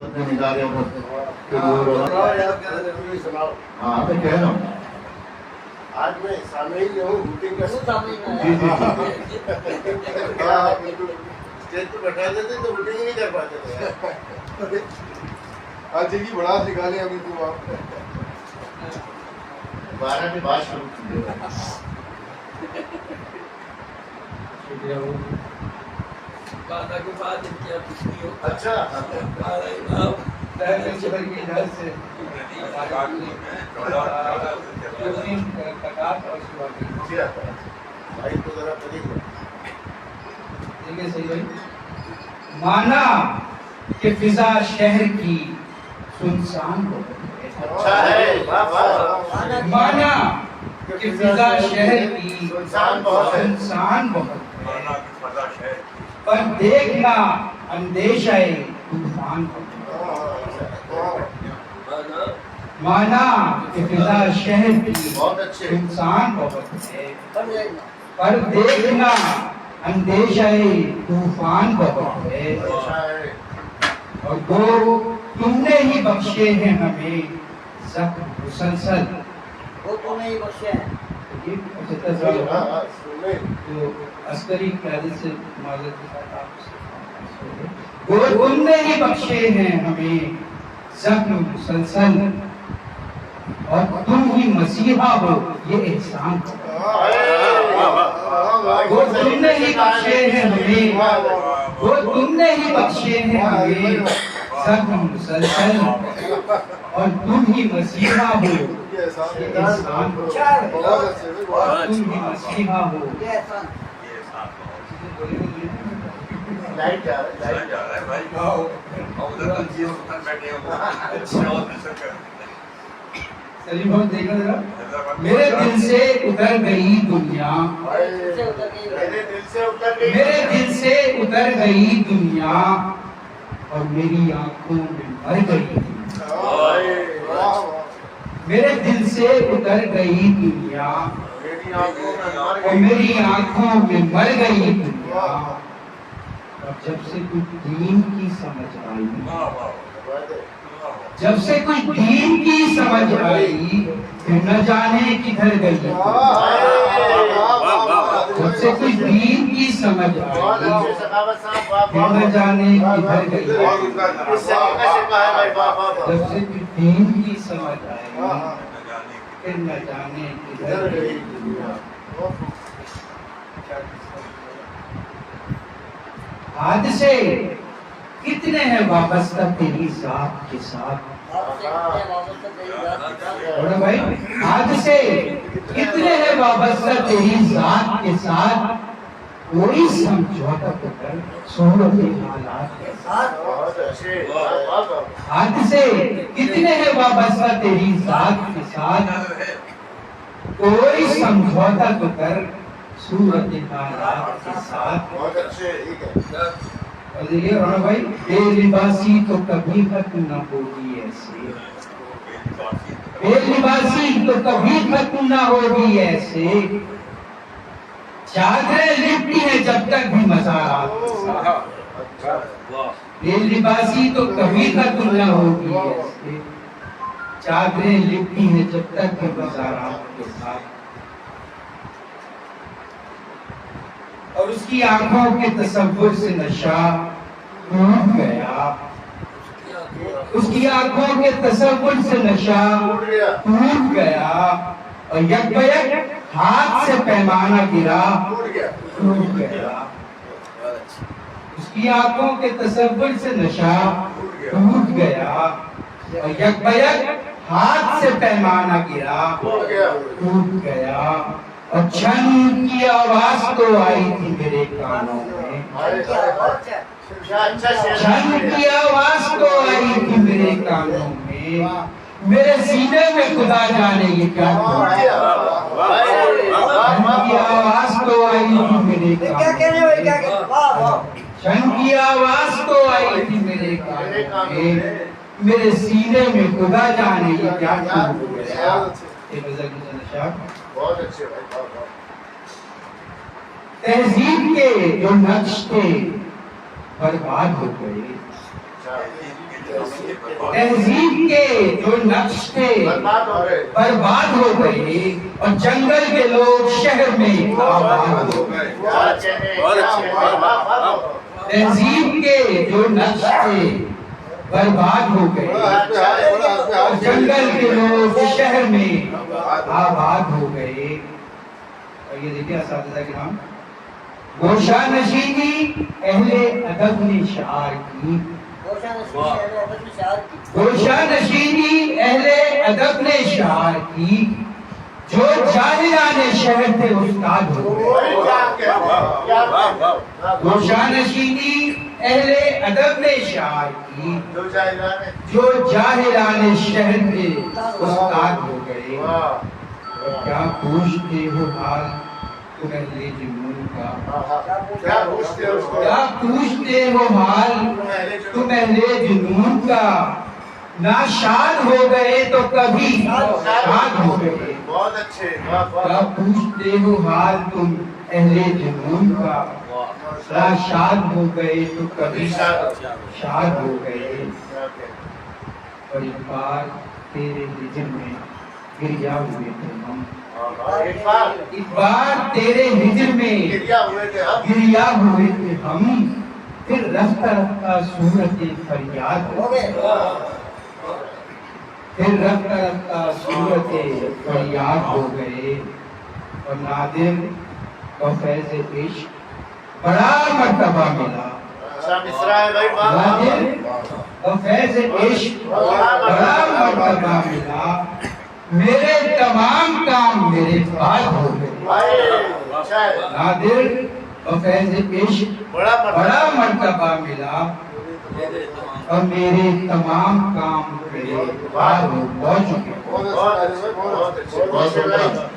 ہاں میں کہہ رہا ہوں آج میں سامعین میں ہوں روٹنگ کا اسٹیج پہ بیٹھا دیتے تو روٹنگ ہی نہیں کر پاتے تھے آج کی بڑا نکالے ابھی تو آپ 12 کے بعد شروع کیجیے گا. اچھا بھائی تو ذرا پڑھی مانا کہ فضا شہر کی سنسان ہو اچھا ہے مانا کہ فضا شہر کی سنسان بہت ہے. سنسان بہت ہے پر دیکھنا اندیشہ طوفان ہو مانا کہ فضا شہر کی بہت اچھے سنسان بہت ہے پر دیکھنا اندیشہ طوفان بہت ہے اچھا ہے اور وہ تم نے ہی بخشے ہیں ہمیں زخم مسلسل وہ تو نہیں بخشے ہیں. جو عسکری قیادت سے معذرت کے ساتھ آپ وہ تم نے ہی بخشے ہیں ہمیں زخم مسلسل اور تم ہی مسیحا ہو یہ احسان وہ تم نے ہی بخشے ہیں ہمیں وہ تم نے ہی بخشے ہیں ہمیں زخم مسلسل اور تم ہی مسیحا ہو یہ احسان اور تم ہی مسیحا ہو یہ احسان. لائٹ جا رہا ہے سلیم بھائی دیکھنا ذرا میرے دل سے اتر گئی دنیا میرے دل سے اتر گئی میرے دل سے اتر گئی دنیا اور میری آنکھوں میں مر گئی میرے دل سے اتر گئی دنیا میری آنکھوں میں مر اور گئی میری آنکھوں میں مر گئی دنیا اور جب سے کچھ دین کی سمجھ آئی جب سے کچھ دین کی سمجھ آئی پھر نہ جانے کدھر گئی جب سے کچھ دین کی سمجھ بہت آئی اچھے سخاوت صاحب واہ پھر نہ جانے کدھر گئی اس طریقے سے کہا ہے بھائی واہ واہ جب سے کچھ دین کی سمجھ آئی پھر نہ جانے کدھر گئی حادثے کتنے ہیں وابستہ تیری ذات کے ساتھ بڑا بھائی حادثے کتنے ہیں وابستہ تیری ذات کے ساتھ کوئی سمجھوتا تو کر صورت حالات کے ساتھ بہت اچھے واہ واہ حادثے کتنے ہیں وابستہ تیری ذات کے ساتھ کوئی سمجھوتا تو کر صورت حالات کے ساتھ بہت اچھے ٹھیک ہے اور دیکھیے رونا بھائی بے لباسی تو کبھی ختم نہ ہوگی ایسے بے لباسی تو کبھی ختم نہ ہوگی ایسے چادریں لپٹی ہیں جب تک بھی مزارات کے ساتھ بے لباسی تو کبھی ختم نہ ہوگی ایسے چادریں لپٹی ہیں جب تک بھی مزارات کے ساتھ اور اس کی آنکھوں کے تصور سے نشہ ٹوٹ گیا اس کی آنکھوں کے تصور سے نشہ ٹوٹ گیا اور یک بیک ہاتھ سے پیمانہ گرا ٹوٹ گیا اس کی آنکھوں کے تصور سے نشہ ٹوٹ گیا اور یک بیک ہاتھ سے پیمانہ گرا ٹوٹ گیا اور چھن کی آواز تو آئی تھی میرے کانوں میں چھن کی آواز تو آئی تھی میرے کانوں میں میرے سینے میں خدا جانے یہ کیا چھن کی آواز تو آئی تھی میرے کانوں میں چھن کی آواز تو آئی تھی میرے کانوں میں میرے سینے میں خدا جانے یہ کیا ٹوٹ گیا بہت اچھے بھائی تہذیب کے جو نقش تھے برباد ہو گئے تہذیب کے جو نقش تھے برباد ہو رہے برباد ہو گئے اور جنگل کے لوگ شہر میں آباد ہو گئے. تہذیب کے جو نقش تھے برباد ہو گئے اور جنگل کے لوگ شہر میں آباد ہو گئے. اور یہ دیکھیں اساتذہ کرام، گوشہ نشینی اہل ادب نے شعار کی. گوشہ نشینی اہل ادب نے شعار کی، جو جاہلان شہر تھے استاد ہو گئے. گوشہ نشینی اہل ادب نے شعار کی، جو جاہلان شہر تھے استاد ہو گئے. کیا پوچھتے ہو حال تم اہل جنون کا، کیا پوچھتے ہو کیا پوچھتے ہو حال تم اہل جنون کا. ناشاد ہو گئے تو کبھی شاد ہو گئے. بہت اچھے کیا پوچھتے ہو حال تم اہل جنون کا. ناشاد ہو گئے تو کبھی شاد ہو گئے. اور ایک بار تیرے ہجر میں گریا ہوئے تھے ہم. ایک بار تیرے ہجر میں گریا ہوئے تھے ہم. پھر رفتہ رفتہ صورت فریاد ہو گئے. پھر رفتہ رفتہ صورت فریاد ہو گئے. اور نادر اور فیض عشق بڑا مرتبہ ملا. نادر اور فیض عشق بڑا مرتبہ ملا. میرے تمام کام میرے پاس ہو گئے. نادر اور فیض عشق بڑا مرتبہ ملا اور میرے تمام کام میرے پاس ہو چکے. بہت اچھے